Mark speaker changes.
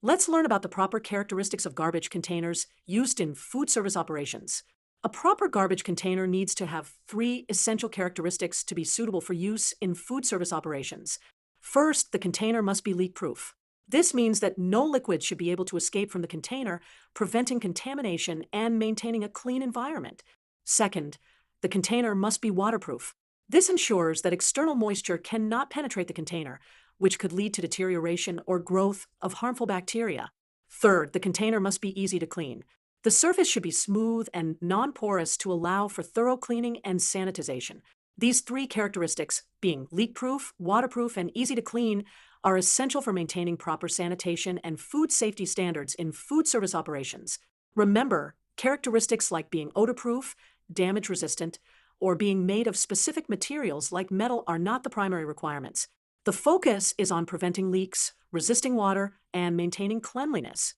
Speaker 1: Let's learn about the proper characteristics of garbage containers used in food service operations. A proper garbage container needs to have three essential characteristics to be suitable for use in food service operations. First, the container must be leak-proof. This means that no liquid should be able to escape from the container, preventing contamination and maintaining a clean environment. Second, the container must be waterproof. This ensures that external moisture cannot penetrate the container, which could lead to deterioration or growth of harmful bacteria. Third, the container must be easy to clean. The surface should be smooth and non-porous to allow for thorough cleaning and sanitization. These three characteristics, being leak-proof, waterproof, and easy to clean, are essential for maintaining proper sanitation and food safety standards in food service operations. Remember, characteristics like being odor-proof, damage-resistant, or being made of specific materials like metal are not the primary requirements. The focus is on preventing leaks, resisting water, and maintaining cleanliness.